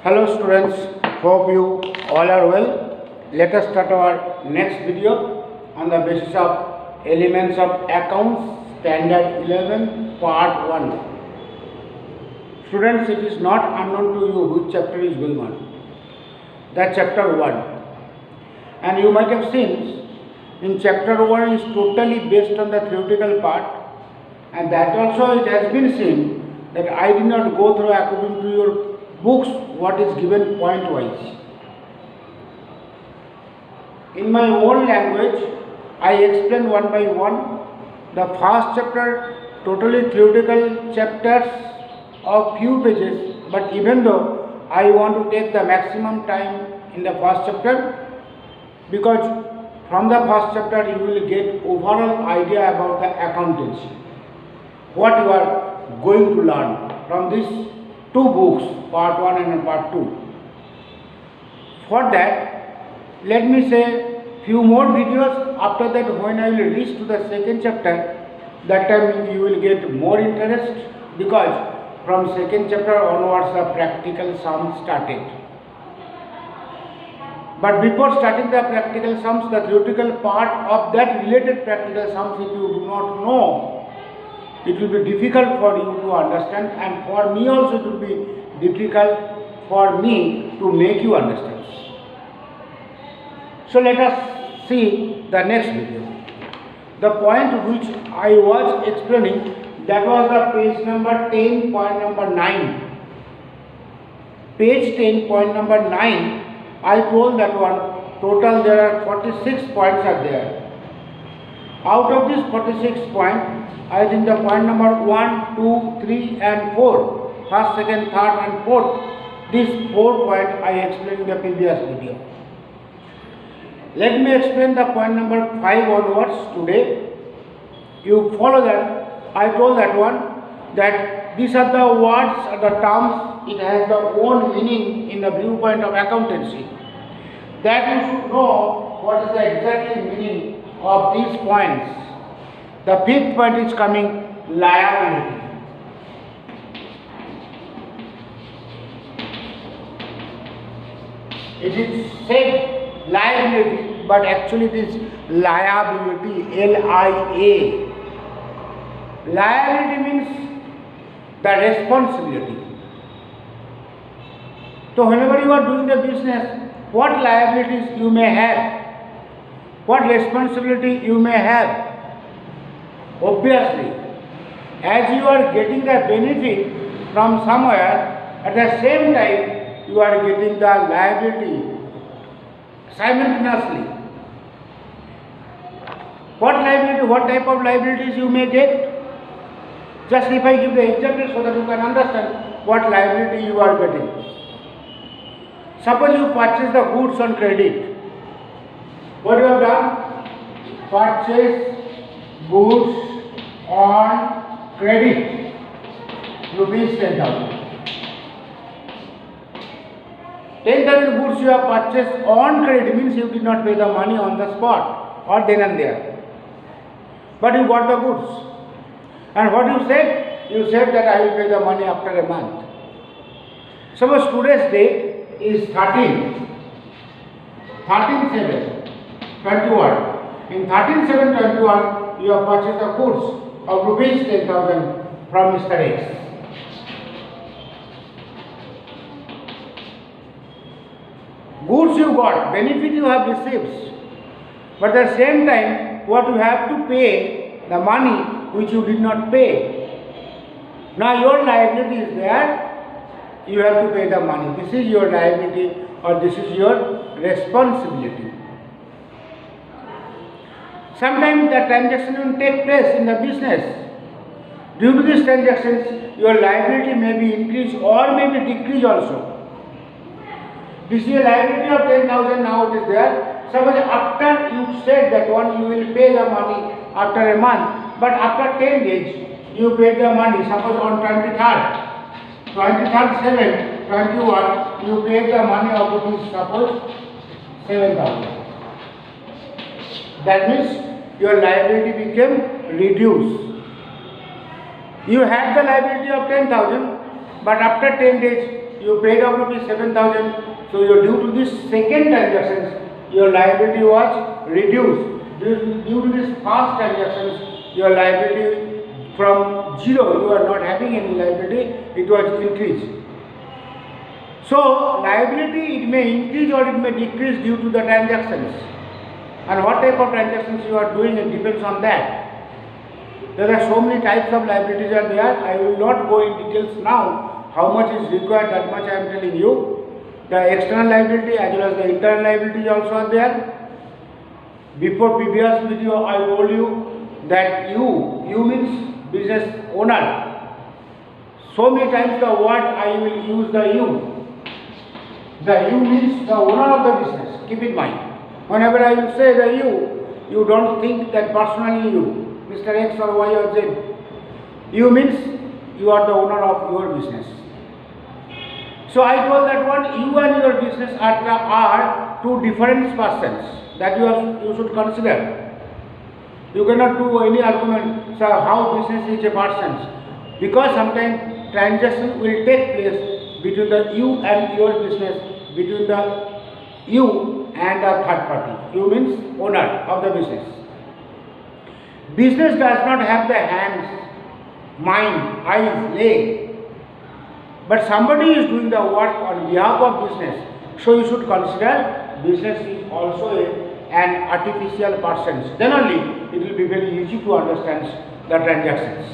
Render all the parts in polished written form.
Hello students, hope you all are well. Let us start our next video on the basis of elements of accounts standard 11 part 1. Students, it is not unknown to you which chapter is going on. That chapter 1. And you might have seen in chapter 1 is totally based on the theoretical part, and that also it has been seen that I did not go through according to your books what is given point wise. In my own language, I explain one by one. The first chapter, totally theoretical chapters of few pages, but even though I want to take the maximum time in the first chapter, because from the first chapter you will get overall idea about the accountancy, what you are going to learn from these two books, part 1 and part 2. For that, let me say few more videos. After that, when I will reach to the second chapter, that time you will get more interest, because from second chapter onwards the practical sums started. But before starting the practical sums, the theoretical part of that related practical sums, if you do not know, it will be difficult for you to understand, and for me also it will be difficult for me to make you understand. So let us see the next video. The point which I was explaining, that was the page number 10, point number 9. Page 10, point number 9, I told that one, total there are 46 points are there. Out of these 46 points, I think the point number 1, 2, 3 and 4, first, second, third and fourth, these 4 points I explained in the previous video. Let me explain the point number 5 onwards today. You follow that. I told that one, that these are the words or the terms, it has the own meaning in the viewpoint of accountancy. That you should know what is the exact meaning of these points. The fifth point is coming, liability. It is said liability, but actually it is liability, L-I-A. Liability means the responsibility. So whenever you are doing the business, what liabilities you may have, what responsibility you may have. Obviously, as you are getting the benefit from somewhere, at the same time you are getting the liability simultaneously. What liability, what type of liabilities you may get? Just if I give the example so that you can understand what liability you are getting. Suppose you purchase the goods on credit. What you have done? Purchase goods on credit, rupees 10,000. 10,000 goods you have purchased on credit means you did not pay the money on the spot or then and there. But you got the goods. And what you said? You said that I will pay the money after a month. Suppose today's date is 13/7/21. In 13/7/21, you have purchased the goods of rupees 10,000 from Mr. X. Goods you got, benefit you have received, but at the same time, what you have to pay, the money which you did not pay. Now your liability is there, you have to pay the money. This is your liability or this is your responsibility. Sometimes the transaction will take place in the business. Due to these transactions, your liability may be increased or may be decreased also. This is a liability of 10,000, now it is there. Suppose after you said that one you will pay the money after a month, but after 10 days you pay the money, suppose on 23rd/7/21 you pay the money of rupees, suppose 7,000. That means your liability became reduced. You had the liability of 10,000, but after 10 days you paid up rupees 7,000. So due to this second transactions, your liability was reduced. Due to this first transactions, your liability from zero, you are not having any liability, it was increased. So liability, it may increase or it may decrease due to the transactions. And what type of transactions you are doing, it depends on that. There are so many types of liabilities are there. I will not go in details now. How much is required, that much I am telling you. The external liability as well as the internal liability also are there. Before previous video, I told you that you means business owner. So many times the word I will use the you. The you means the owner of the business. Keep in mind. Whenever I will say the you don't think that personally you, Mr. X or Y or Z. You means you are the owner of your business. So I told that one, you and your business are two different persons that you should consider. You cannot do any argument, sir, how business is a person, because sometimes transaction will take place between the you and your business, between the you and the third party. You means owner of the business. Business does not have the hands, mind, eyes, leg, but somebody is doing the work on behalf of business. So you should consider business is also an artificial person. Then only it will be very easy to understand the transactions.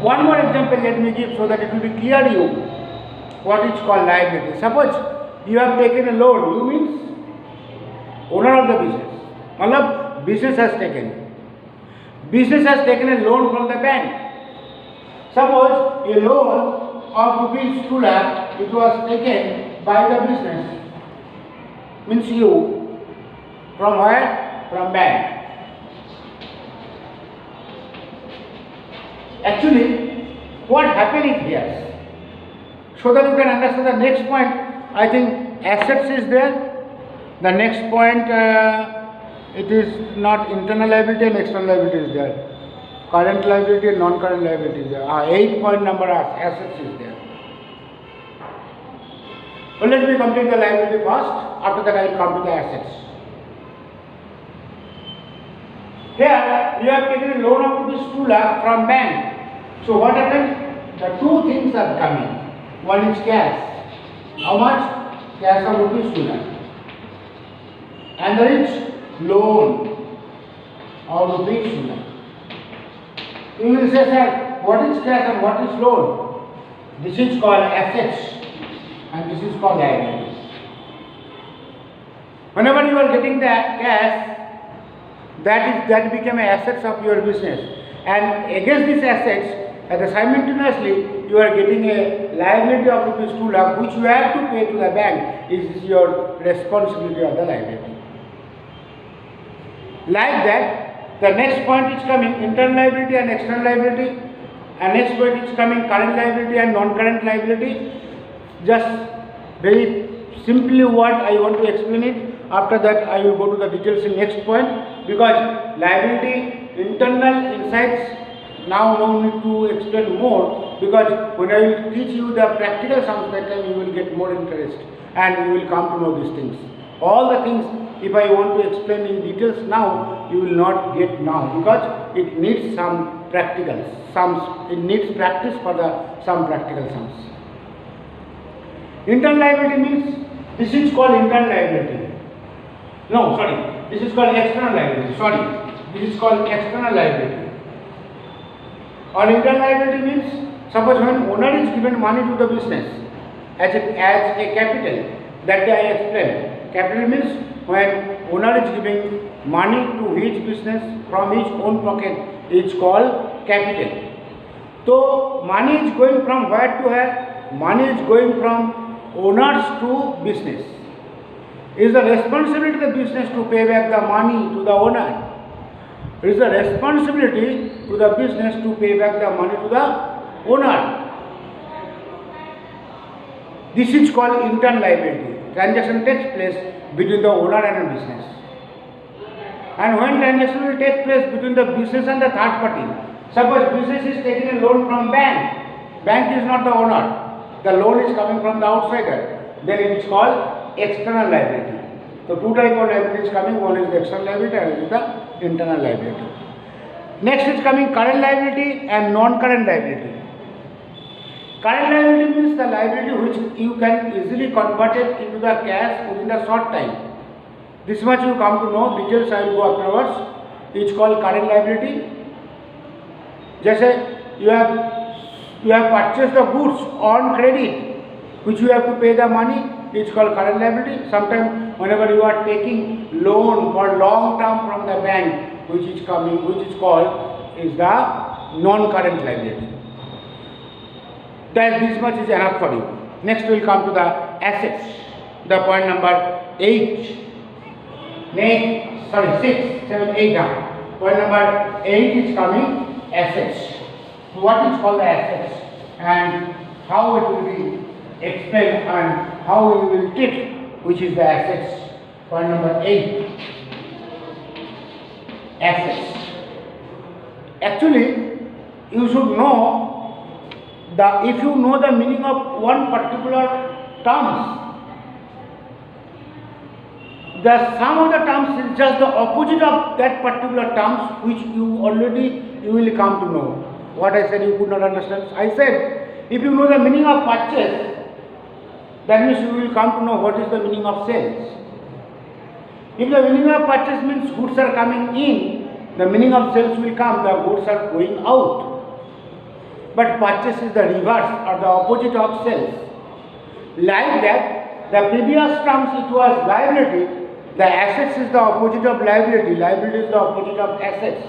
One more example let me give so that it will be clear to you what is called liability. Suppose you have taken a loan, you means owner of the business. Matlab business has taken a loan from the bank. Suppose a loan of rupees 2 lakh, it was taken by the business, means you, from where? From bank. Actually, what happening here? So that you can understand the next point, I think assets is there. The next point, it is not internal liability and external liability is there. Current liability and non-current liability is there. 8-point number of assets is there. Well, let me complete the liability first. After that, I will come to the assets. Here, you have taken a loan of rupees 2 lakh from bank. So what happened? The two things are coming. One is cash. How much? Cash of rupees 2 lakh. And there is loan of rupees 2 lakh. You will say, sir, what is cash and what is loan? This is called assets and this is called liability. Whenever you are getting the cash, that became assets of your business, and against these assets, simultaneously you are getting a liability of rupees 2 lakh, which you have to pay to the bank. Is your responsibility of the liability. Like that, the next point is coming internal liability and external liability, and next point is coming current liability and non-current liability. Just very simply what I want to explain it. After that, I will go to the details in next point, because liability, internal insights, now no need to explain more, because when I will teach you the practical sums, that time you will get more interest and you will come to know these things. All the things, if I want to explain in details now, you will not get now, because it needs some practical sums. It needs practice for some practical sums. Internal liability means, this is called internal liability. No, sorry, this is called external liability. Sorry, this is called external liability. Or internal liability means, suppose when owner is given money to the business as a capital, that day I explained. Capital means when owner is giving money to his business from his own pocket, is called capital. So money is going from where to where? Money is going from owners to business. It is the responsibility of the business to pay back the money to the owner. It is the responsibility to the business to pay back the money to the owner. This is called internal liability. Transaction takes place between the owner and a business. And when transaction will take place between the business and the third party, suppose business is taking a loan from bank is not the owner. the loan is coming from the outsider, then it is called external liability. So two type of liability is coming, one is the external liability and one is the internal liability. Next is coming current liability and non-current liability. Current liability means the liability which you can easily convert it into the cash within a short time. This much you come to know, details I will go afterwards. It is called current liability. Just you have purchased the goods on credit, which you have to pay the money. It is called current liability. Sometimes whenever you are taking loan for long term from the bank, which is called is the non-current liability. That this much is enough for you. Next we will come to the assets. The point number 8. Next, sorry, 6, 7, 8 down. Point number 8 is coming assets. What is called the assets and how it will be explained and how we will treat which is the assets. Point number 8. Assets. Actually, you should know if you know the meaning of one particular terms, the sum of the terms is just the opposite of that particular terms which you will come to know. What I said you could not understand. I said if you know the meaning of purchase, that means you will come to know what is the meaning of sales. If the meaning of purchase means goods are coming in, the meaning of sales will come, the goods are going out. But purchase is the reverse or the opposite of sales. Like that, the previous terms it was liability, the assets is the opposite of liability, liability is the opposite of assets.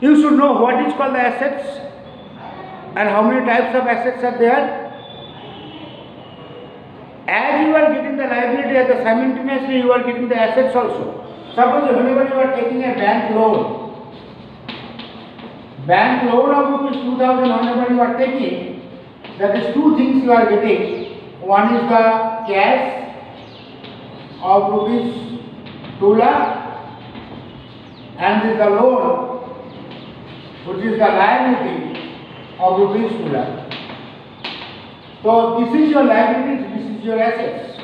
You should know what is called the assets and how many types of assets are there. As you are getting the liability, at the simultaneously you are getting the assets also. Suppose whenever you are taking a bank loan of rupees 2000, whenever you are taking, that is two things you are getting. One is the cash of rupees 2 lakh and this is the loan which is the liability of rupees 2 lakh. So this is your liability, this is your assets.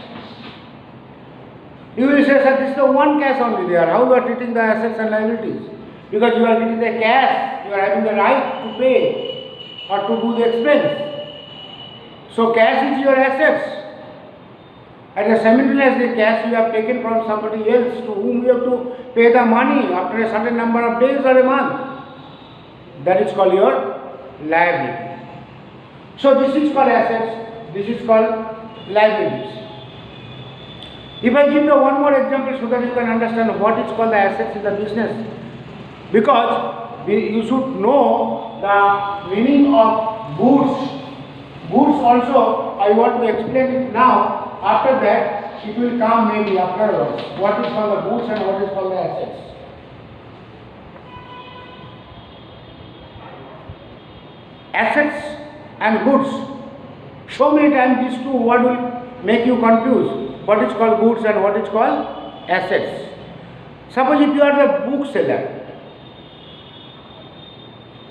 You will say, sir, this is the one cash only there. How you are treating the assets and liabilities? Because you are getting the cash, you are having the right to pay or to do the expense. So cash is your assets. At the simultaneously cash you have taken from somebody else to whom you have to pay the money after a certain number of days or a month. That is called your liability. So this is called assets, this is called liabilities. If I give you one more example so that you can understand what is called the assets in the business, because you should know the meaning of goods. Goods also I want to explain it now. After that it will come maybe afterwards. What is called the goods and what is called the assets. Assets and goods. So many times these two words will make you confused. What is called goods and what is called assets. Suppose if you are the bookseller,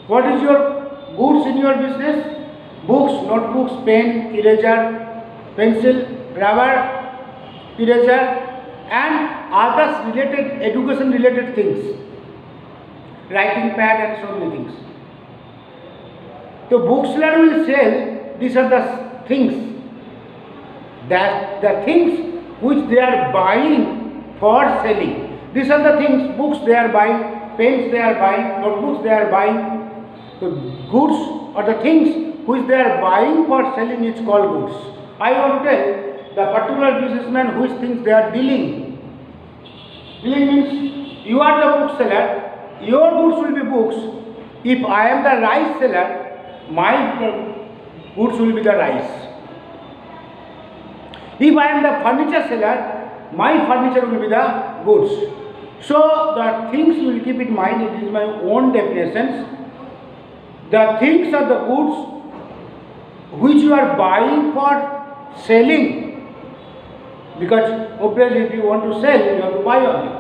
what is your goods in your business? Books, notebooks, pen, eraser, pencil, rubber, eraser and others related, education related things. Writing pad and so many things. The bookseller will sell, these are the things. That the things which they are buying for selling. These are the things, books they are buying, pens they are buying, notebooks they are buying. The goods or the things which they are buying for selling is called goods. I want to tell the particular businessman which things they are dealing. Dealing means you are the bookseller, your goods will be books. If I am the rice seller, my goods will be the rice. If I am the furniture seller, my furniture will be the goods. So the things you will keep in mind, it is my own definitions. The things are the goods which you are buying for selling. Because obviously if you want to sell, you have to buy only.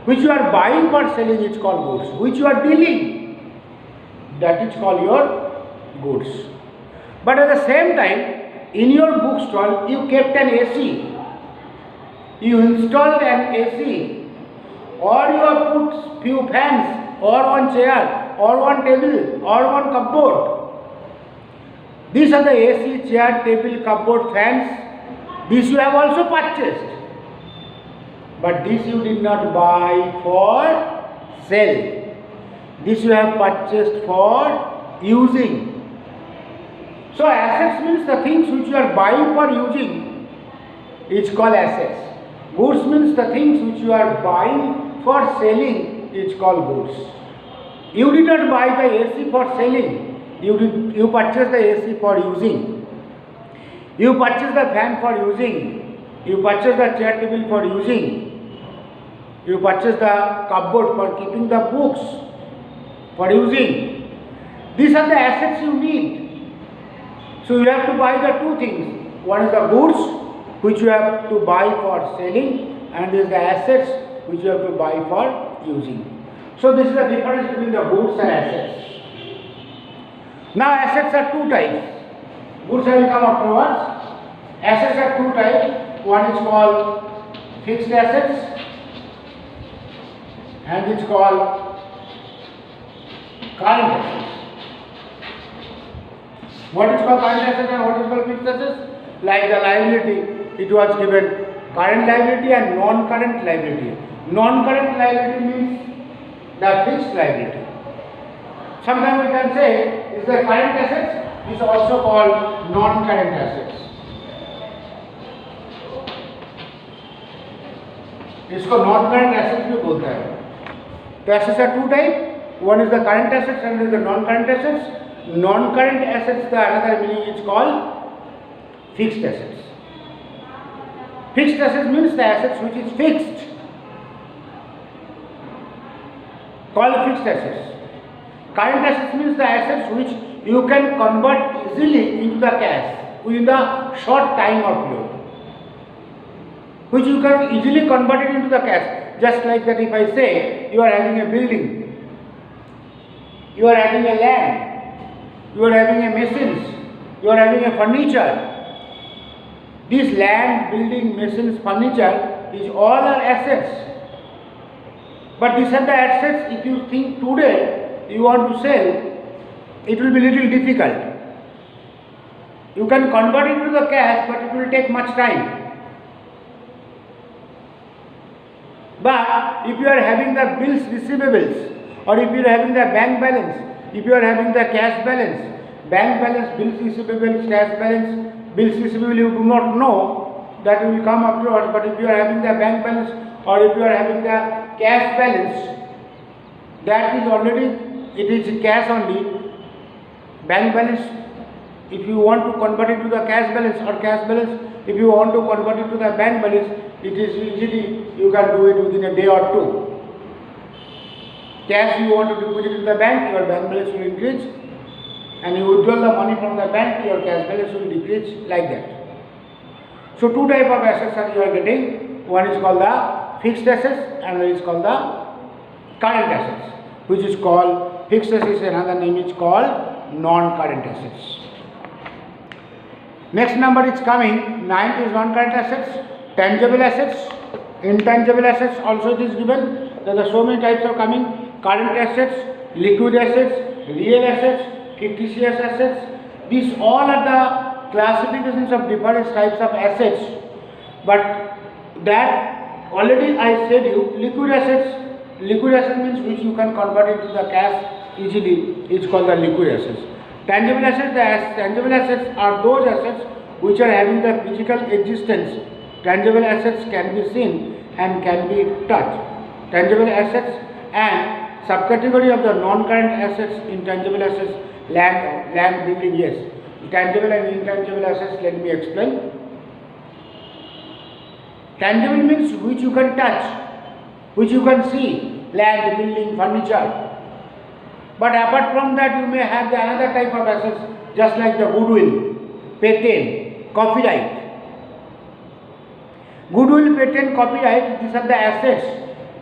Which you are buying for selling is called goods. Which you are dealing, that is called your goods. But at the same time, in your bookstall, you kept an AC. You installed an AC, or you have put few fans, or one chair, or one table, or one cupboard. These are the AC, chair, table, cupboard, fans. These you have also purchased. But this you did not buy for sale. This you have purchased for using. So assets means the things which you are buying for using is called assets. Goods means the things which you are buying for selling is called goods. You did not buy the AC for selling. You purchased the AC for using. You purchased the fan for using. You purchased the chair table for using. You purchased the cupboard for keeping the books for using. These are the assets you need. So you have to buy the two things. One is the goods which you have to buy for selling, and is the assets which you have to buy for using. So this is the difference between the goods and assets. Now assets are two types. Goods will come afterwards. Assets are two types. One is called fixed assets and it's called current assets. What is called current assets and what is called fixed assets? Like the liability, it was given current liability and non-current liability. Non-current liability means the fixed liability. Sometimes we can say is the current assets is also called non-current assets. इसको non current assets भी बोलता है. तो assets are two type. One is the current assets and is the non current assets. Non current assets the another meaning is called fixed assets. Fixed assets means the assets which is fixed, called fixed assets. Current assets means the assets which you can convert easily into the cash within the short time or period, which you can easily convert it into the cash. Just like that, if I say you are having a building, you are having a land, you are having a machines, you are having a furniture. This land, building, machines, furniture is all are assets. But these are the assets. If you think today you want to sell, it will be little difficult. You can convert it to the cash, but it will take much time. But if you are having the bills receivables, or if you are having the bank balance, if you are having the cash balance, bank balance, bills receivables, cash balance, bills receivable you do not know, that will come afterwards. But if you are having the bank balance or if you are having the cash balance, that is already, it is cash only. Bank balance, if you want to convert it to the cash balance, or cash balance, if you want to convert it to the bank balance, it is easily, you can do it within a day or two. Cash you want to deposit to the bank, your bank balance will increase. And you withdraw the money from the bank, your cash balance will decrease, like that. So two type of assets are you are getting. One is called the fixed assets and one is called the current assets, which is called fixed assets. Another name is called non-current assets. Next number is coming. 9th is non-current assets. Tangible assets, intangible assets. Also it is given. There are so many types are coming. Current assets, liquid assets, real assets, fictitious assets. These all are the classifications of different types of assets. But that already I said you, liquid assets means which you can convert into the cash easily, is called the liquid assets. Tangible assets are those assets which are having the physical existence. Tangible assets can be seen and can be touched. Tangible assets and subcategory of the non-current assets, intangible assets, land building, yes. Tangible and intangible assets, let me explain. Tangible means which you can touch, which you can see, land, building, furniture. But apart from that, you may have the another type of assets, just like the goodwill, patent, copyright. Goodwill, patent, copyright, these are the assets.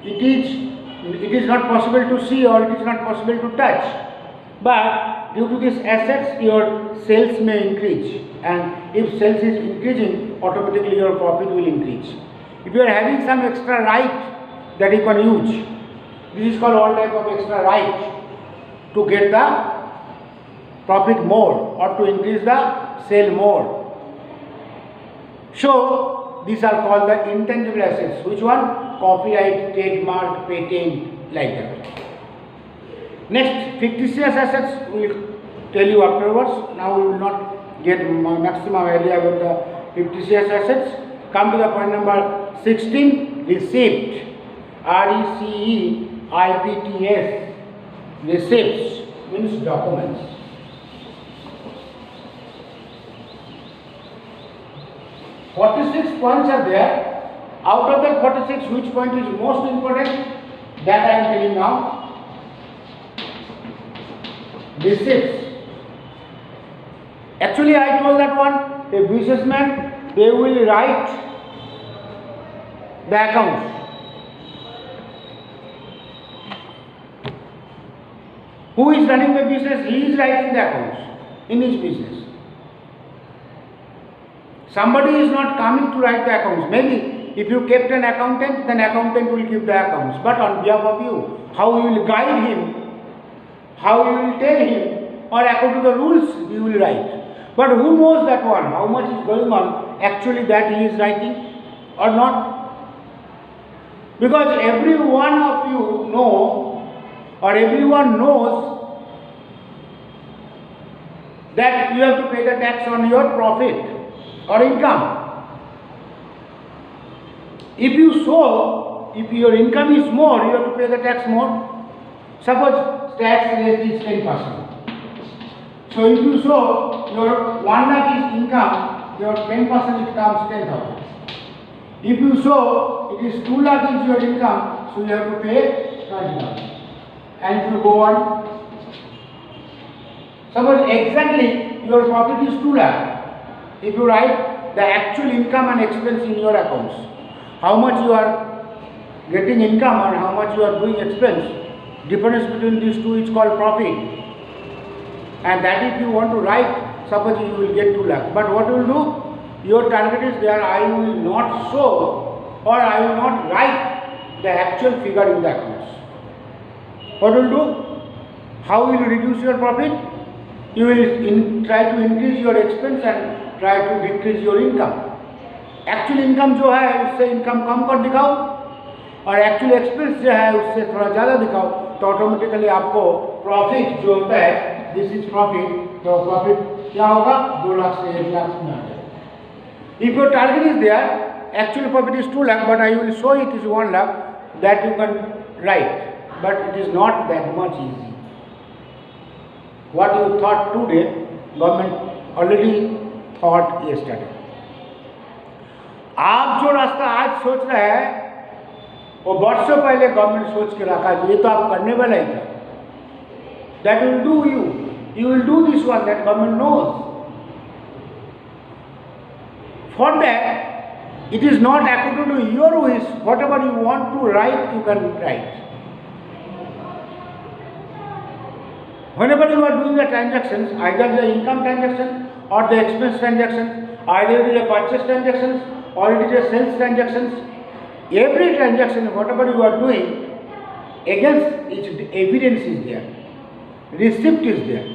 It is not possible to see or it is not possible to touch. But due to these assets, your sales may increase, and if sales is increasing, automatically your profit will increase. If you are having some extra right that you can use, this is called all type of extra right to get the profit more or to increase the sale more. So these are called the intangible assets. Which one? Copyright, trademark, patent, like that. Next, fictitious assets we will tell you afterwards. Now we will not get maximum idea about the fictitious assets. Come to the point number 16, receipt. RECEIPTS. Receipts means documents. Forty-six points are there. Out of that 46, which point is most important? That I am telling now. Receipts. Actually, I told that one, a businessman, they will write the accounts. Who is running the business? He is writing the accounts in his business. Somebody is not coming to write the accounts. Maybe if you kept an accountant, then accountant will keep the accounts. But on behalf of you, how you will guide him, how you will tell him, or according to the rules, you will write. But who knows that one? How much is going on? Actually, that he is writing or not? Because every one of you know, or everyone knows that you have to pay the tax on your profit or income. If you show, if your income is more, you have to pay the tax more. Suppose tax rate is 10%. So if you show your 1 lakh is income, your 10% it comes 10,000. If you show it is 2 lakh is your income, so you have to pay 20,000. And if you go on, suppose exactly your profit is 2 lakh. If you write the actual income and expense in your accounts, how much you are getting income and how much you are doing expense, difference between these two is called profit. And that if you want to write, suppose you will get 2 lakh. But what you will do? Your target is there, I will not show or I will not write the actual figure in the accounts. What will do? How will you reduce your profit? You will try to increase your expense and try to decrease your income. Actual income जो है उससे income कम कर दिखाओ और actual expense जो है उससे थोड़ा ज़्यादा दिखाओ, तो ऑटोमेटिकली आपको प्रॉफिट जो होता है, दिस इज प्रॉफिट, तो प्रॉफिट क्या होगा? 2 लाख से 1 लाख में आ जाएगा. If your target is there, actual profit is 2 lakh, but I will show it is 1 lakh, that you can write, but it is not that much easy. What you thought today, government already thought yesterday. आप जो रास्ता आज सोच रहे हैं वो वर्षों पहले गवर्नमेंट सोच के रखा है, ये तो आप करने वाला ही था. That will do you will do this one, that government knows. For that, it is not according to your wish. Whatever you want to write, you can write. Whenever you are doing the transactions, either the income transaction or the expense transactions, either it is a purchase transactions or it is a sales transactions, every transaction, whatever you are doing, against its evidence is there, receipt is there.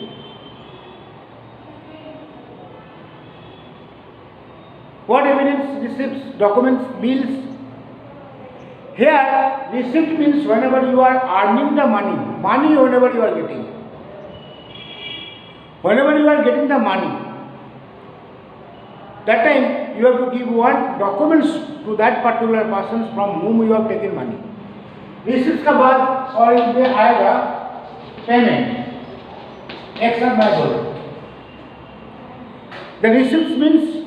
What evidence? Receipts, documents, bills. Here, receipt means whenever you are earning the money whenever you are getting. Whenever you are getting the money, that time you have to give one documents to that particular person from whom you have taken money. Receipts का बाद और इसमें आएगा payment, action by goal. The receipts means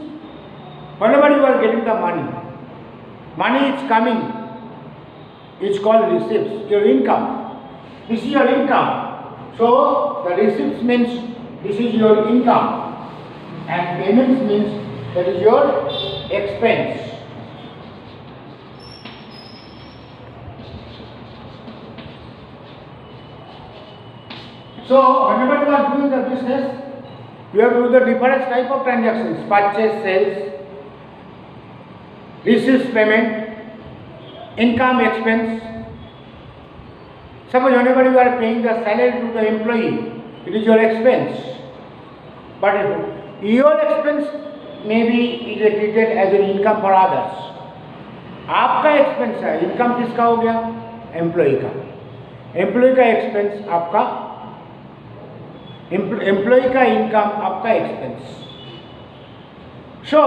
whenever you are getting the money is coming, it's called receipts. Your income, this is your income. So the receipts means this is your income, and payments means that is your expense. So whenever you are doing the business, you have to do the different type of transactions: purchase, sales, receipts, payment, income, expense. Suppose whenever you are paying the salary to the employee, it is your expense. But your expense maybe is treated as an income for others. आपका expense है, income किसका हो गया? Employ का. Employ का expense आपका, employ का income आपका expense. So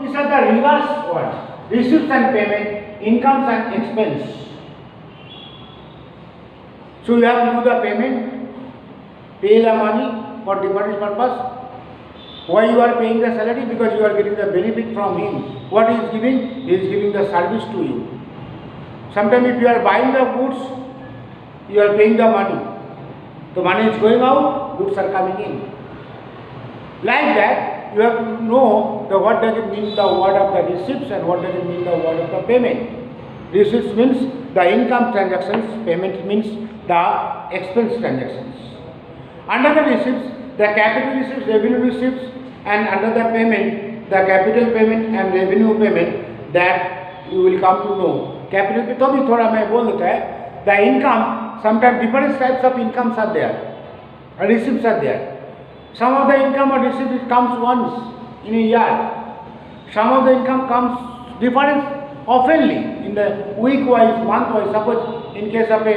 these are the reverse words: receipts and payment, incomes and expense. So you have to do the payment, pay the money for different purpose. Why you are paying the salary? Because you are getting the benefit from him. What he is giving? He is giving the service to you. Sometimes if you are buying the goods, you are paying the money. The money is going out, goods are coming in. Like that, you have to know the what does it mean the word of the receipts and what does it mean the word of the payment. Receipts means the income transactions, payment means the expense transactions. Under the receipts, the capital receipts, revenue receipts, and under the payment, the capital payment and revenue payment, that you will come to know. Capital पे तो भी थोड़ा मैं बोल देता है. The income, sometimes different types of incomes are there, receipts are there. Some of the income or receipt it comes once in a year. Some of the income comes different oftenly in the week wise, month wise. Suppose in case of a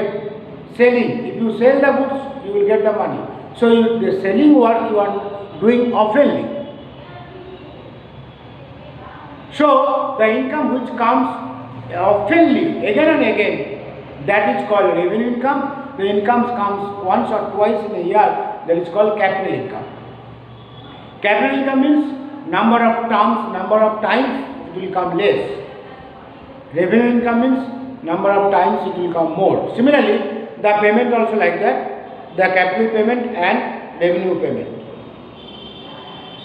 selling, if you sell the goods, you will get the money. So the selling work you are doing oftenly. So the income which comes oftenly again and again, that is called revenue income. The income comes once or twice in a year, that is called capital income. Capital income means number of terms, number of times it will come less. Revenue income means number of times it will come more. Similarly, the payment also like that, the capital payment and revenue payment.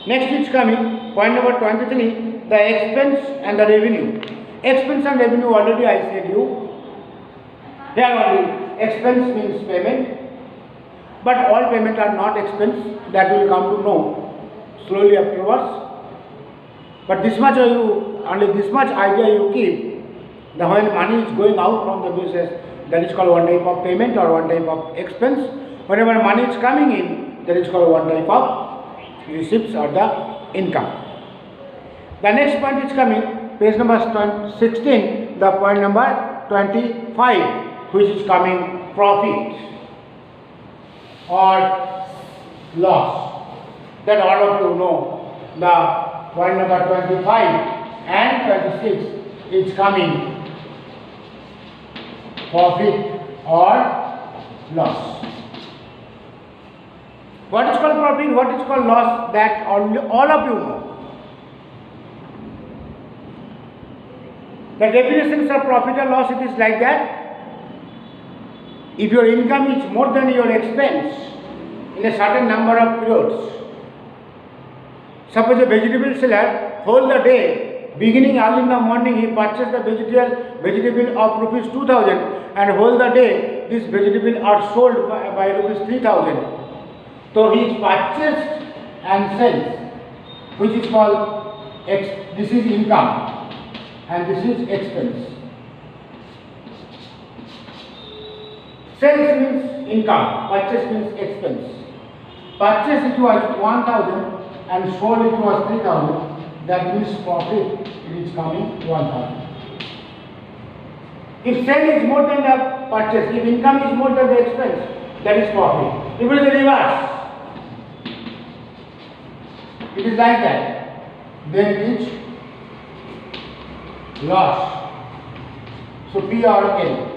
Next is coming, point number 23, the expense and the revenue. Expense and revenue already I said you. Here only expense means payment, but all payment are not expense, that will come to know slowly afterwards. But this much only this much idea you keep, the when money is going out from the business, that is called one type of payment or one type of expense. Whenever money is coming in, that is called one type of receipts or the income. The next point is coming, page number 16, the point number 25, which is coming profit or loss. That all of you know. The point number 25 and 26 is coming profit or loss. What is called profit, what is called loss, that all of you know. The definitions of profit or loss, it is like that. If your income is more than your expense in a certain number of periods, suppose a vegetable seller, whole the day, beginning early in the morning, he purchased the vegetable of rupees 2000 and whole the day, this vegetable are sold by rupees 3000. So he is purchased and sells, which is called, this is income and this is expense. Sales means income, purchase means expense. Purchase it was 1000 and sold it was 3000, that means profit, it is coming 1000. If sale is more than the purchase, if income is more than the expense, that is profit. If it is the reverse, it is like that, then it is loss. So P or L.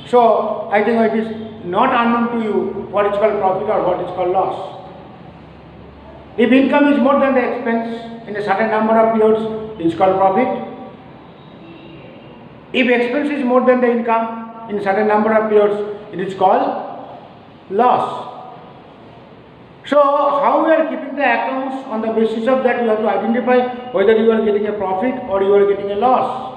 So I think it is not unknown to you what is called profit or what is called loss. If income is more than the expense in a certain number of periods, it is called profit. If expense is more than the income in a certain number of periods, it is called loss. So how we are keeping the accounts? On the basis of that, you have to identify whether you are getting a profit or you are getting a loss.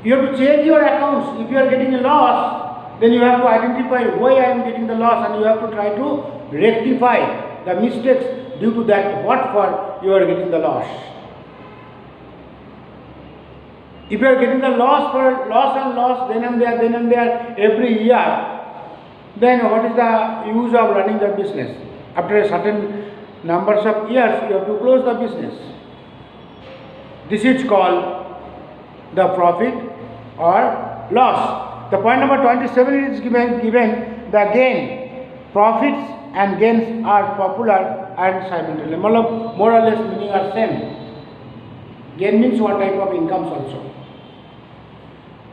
You have to check your accounts. If you are getting a loss, then you have to identify why I am getting the loss, and you have to try to rectify the mistakes due to that what for you are getting the loss. If you are getting the loss for loss then and there every year, then what is the use of running the business? After a certain numbers of years, you have to close the business. This is called the profit or loss. The point number 27 is given the gain. Profits and gains are popular and simultaneous. More or less meaning are same. Gain means one type of incomes also.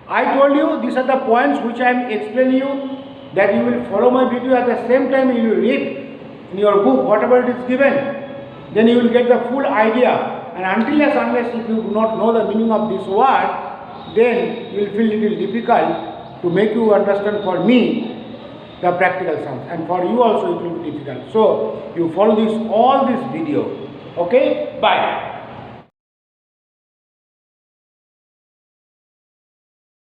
I told you these are the points which I am explaining you, that you will follow my video, at the same time you will read in your book whatever it is given, then you will get the full idea. And unless if you do not know the meaning of this word, then you will feel little difficult to make you understand for me the practical sums, and for you also it will be difficult. So you follow all this video. Okay, bye.